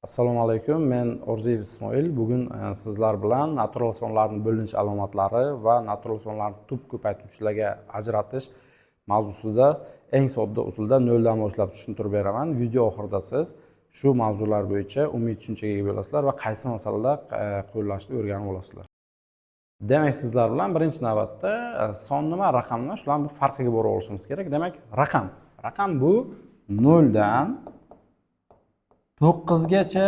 Assalomu alaykum. Men Orziyev Ismoil. Bugun sizlar bilan natural sonlarning bo'linish alomatlari va natural sonlarni tub ko'paytiruvchilarga ajratish mavzusida eng sodda usulda noldan boshlab tushuntirib beraman. Video oxirida siz shu mavzular bo'yicha umumiy tushunchaga ega bo'lasizlar va qaysi masalalar qo'llashni o'rganib olasizlar. Demak, sizlar bilan birinchi navbatda son nima, raqam nima, shularning bir farqiga borib olishimiz kerak. Demak, raqam bu 0 dan 9 gacha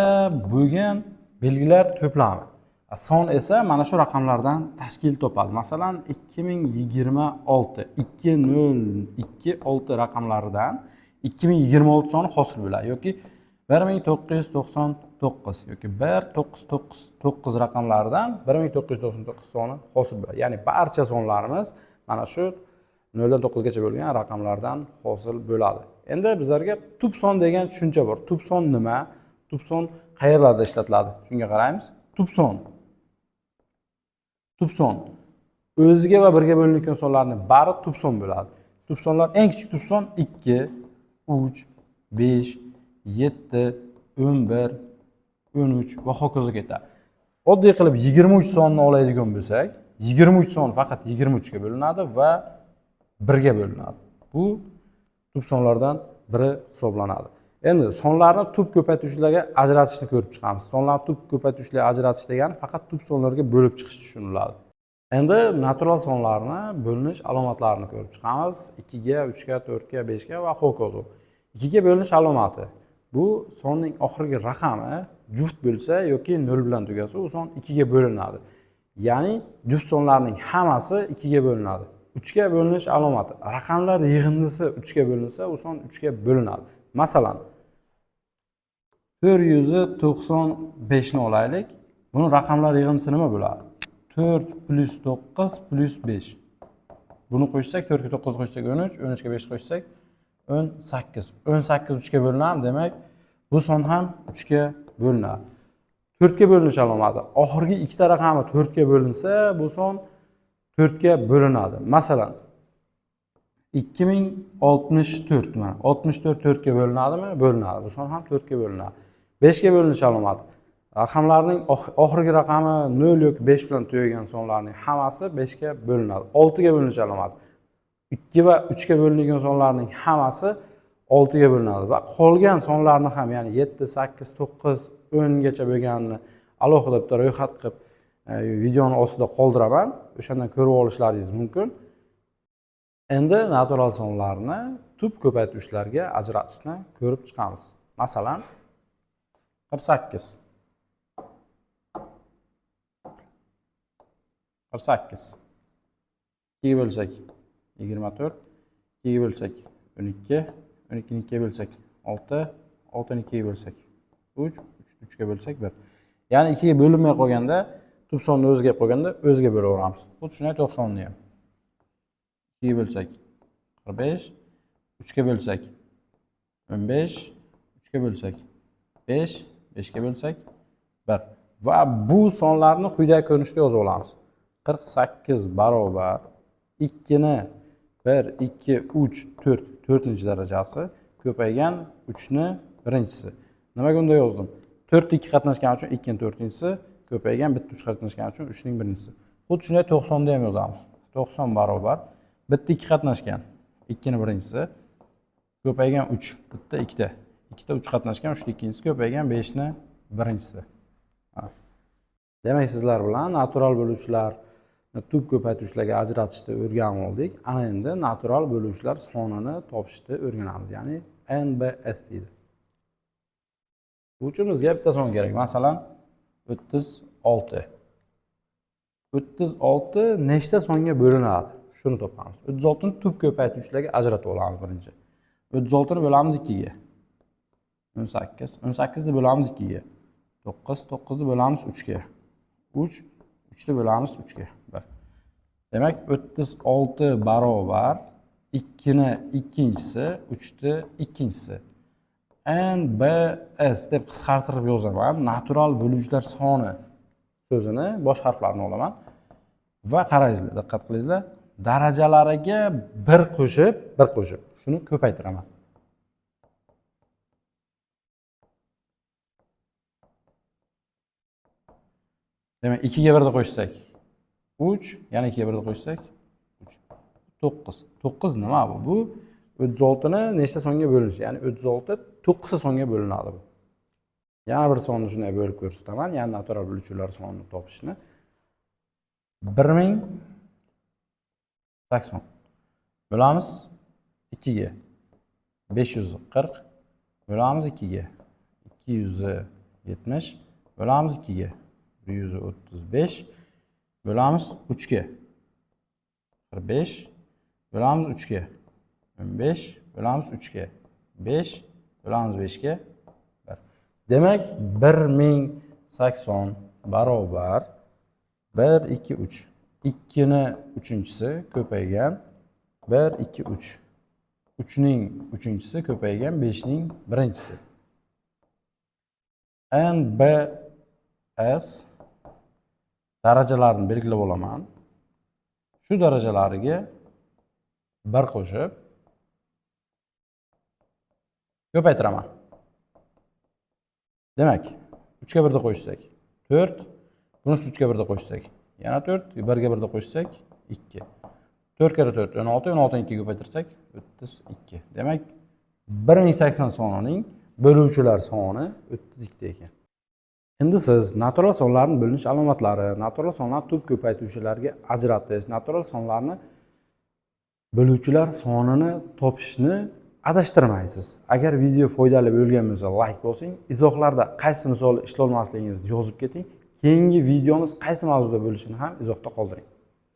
bo'lgan belgilar to'plami. Son esa mana shu raqamlardan tashkil topadi. Masalan, 2026 2026 raqamlaridan 2026 soni hosil bo'ladi yoki 1999 yoki 1999 raqamlaridan 1999 soni hosil bo'ladi. Ya'ni barcha sonlarimiz mana shu 0 dan 9 gacha bo'lgan raqamlardan hosil bo'ladi. Endi bizlarga tub son degan tushuncha bor. Tub son nima? Tub son qayerlarda ishlatiladi? Shunga qaraymiz. Tub son o'ziga va birga bo'lingan sonlarning bari tub son bo'ladi. Tub sonlar eng kichik tub son 2, 3, 5, 7, 11, 13 va hokazo ketadi. Oddiy qilib 23 sonni oladigan bo'lsak, 23 son faqat 23 ga bo'linadi va 1 ga bo'linadi. Bu tub sonlardan biri hisoblanadi. Endi sonlarni tub ko'paytiruvchilarga ajratishni ko'rib chiqamiz. Sonlarni tub ko'paytiruvchilarga ajratish degani faqat tub sonlarga bo'lib chiqish tushuniladi. Endi natural sonlarni bo'linish alomatlarini ko'rib chiqamiz. 2 ga, 3 ga, 4 ga, 5 ga va hokazo. 2 ga bo'linish alomati. Bu sonning oxirgi raqami juft bo'lsa yoki 0 bilan tugasa, u son 2 ga bo'linadi. Ya'ni juft sonlarning hammasi 2 ga bo'linadi. 3 ga bo'linish alomati. Raqamlar yig'indisi 3 ga bo'linsa, u son 3 ga bo'linadi. Masalan, 495 ni olaylik. Buni raqamlar yig'indisi nima bo'ladi? 4 plus 9 plus 5. Buni qo'shsak, 4 ga 9 qo'shsak 13, 13 ga 5 qo'shsak 18. 18 3 ga bo'linadi, demak, bu son ham 3 ga bo'linadi. 4 ga bo'linish alomati. Oxirgi ikkita raqami 4 ga bo'linsa, bu son 4 ga bo'linadi. Masalan, 2064 mana. 64 4 ga bo'linadimi? Bo'linadi. Bu son ham 4 ga bo'linadi. 5 ga bo'linish alomati. Raqamlarning oxirgi raqami 0 yoki 5 bilan tugagan sonlarning hammasi 5 ga bo'linadi. 6 ga bo'linish alomati. 2 va 3 ga bo'lingan sonlarning hammasi 6 ga bo'linadi va qolgan sonlarni ham, ya'ni 7, 8, 9, 10 gacha bo'lganini alohida bitta ro'yxat qilib videoni ostida qoldiraman. O'shandan ko'rib olishlaringiz mumkin. Endi natural sonlarni tub ko'paytiruvchilarga ajratishni ko'rib chiqamiz. Masalan, 48. 2 ga bo'lsak 24, 2 ga bo'lsak 12, 12 ni 2 ga bo'lsak 6, 6 ni 2 ga bo'lsak 3, 3 ga bo'lsak 1. Ya'ni 2 ga bo'linmay qolganda, tub sonni o'ziga qo'yib qo'yganda o'ziga bo'laveramiz. Xuddi shunday 90 ni ham 2 ga bo'lsak 45, 3 ga bo'lsak 15, 3 ga bo'lsak 5, 5 ga bo'lsak 1. Va bu sonlarni quyidagi ko'rinishda yozib olamiz. 48 barobar 2 ni 1, 2, 3, 4, 4-chi darajasi ko'paygan 3 ni 1-chisi. Nimaga bunday yozdim? 4 2 qatnashgani uchun 2 ning 4-chisi, ko'paygan 1 3 qatnashgani uchun 3 ning 1-chisi. Xuddi shunday 90 da ham yozamiz. 90 barobar 1 2 qatnashgan 2 ning 1-chisi, ko'paygan 3, bitta 2 da. 2 da 3 qatnashgan 3 ning 2-chisi, ko'paygan 5 ning 1-chisi. Demak, sizlar bilan natural bo'luvchilar tub ko'paytiruvchilarga ajratishni o'rganib oldik. Ana endi natural bo'luvchilar sonini topishni o'rganamiz, ya'ni NBS deydi. Bu uchun bizga bitta son kerak. Masalan, 36. 36 nechta songa bo'linadi? Shuni topamiz. 36 ni tub ko'paytiruvchilarga ajratib olamiz birinchi. 36 ni bo'lamiz 2 ga. 18. 18 ni bo'lamiz 2 ga. 9. 9 ni bo'lamiz 3 ga. 3. 3 ni bo'lamiz 3 ga. 1. Demak, 36 barobar 2 ni 2-chisi, 3 ni 2-chisi. NBS deb qisqartirib yozaman. Natural bo'luvchilar soni so'zini bosh harflarini olaman va qarangizlar, diqqat qilingizlar. Darajalariga 1 qo'shib shuni ko'paytiraman. Demak, 2 ga 1 ni qo'shsak 3, yana 2 ga 1 ni qo'shsak 3. 9. 9 nima bu? Bu 36 ni nechta songa bo'linishi, ya'ni 36 9 ta songa bo'linadi bu. Yana bir sonni shunday bo'lib ko'rsataman, ya'ni natural bo'luvchilar sonini topishni. 1080 bo'lamiz 2 ga 540 bo'lamiz 2 ga 270 bo'lamiz 2 ga 135 bo'lamiz 3 ga 45 bo'lamiz 3 ga 15 bo'lamiz 3 ga 5 bo'lamiz 5 ga 1. Demak 1080 barobar 1 2 3. 2 ni 3-inchisi ko'paygan 1 2 3. 3 ning 3-inchisi ko'paygan 5 ning 1-inchisi. NBS darajalarini belgilab olaman. Shu darajalariga 1 qo'shib ko'paytiraman. Demak, 3 ga 1 ni qo'shsak 4, bunisi 3 ga 1 ni qo'shsak yana 4, 1 ga 1 ni qo'shsak 2. 4 kere 4 16, 16 ni 2 ga ko'paytirsak 32. Demak, 1080 sonining bo'luvchilar soni 32 ta ekan. Endi siz natural sonlarning bo'linish alomatlari, natural sonlar tub ko'paytuvchilarga ajratish, natural sonlarni bo'luvchilar sonini topishni adashtirmaysiz. Agar video foydali bo'lgan bo'lsa, like bosing, izohlarda qaysi misol ishlolmasligingizni yozib keting. Keyingi videomiz qaysi mavzuda bo'lishini ham izohda qoldiring.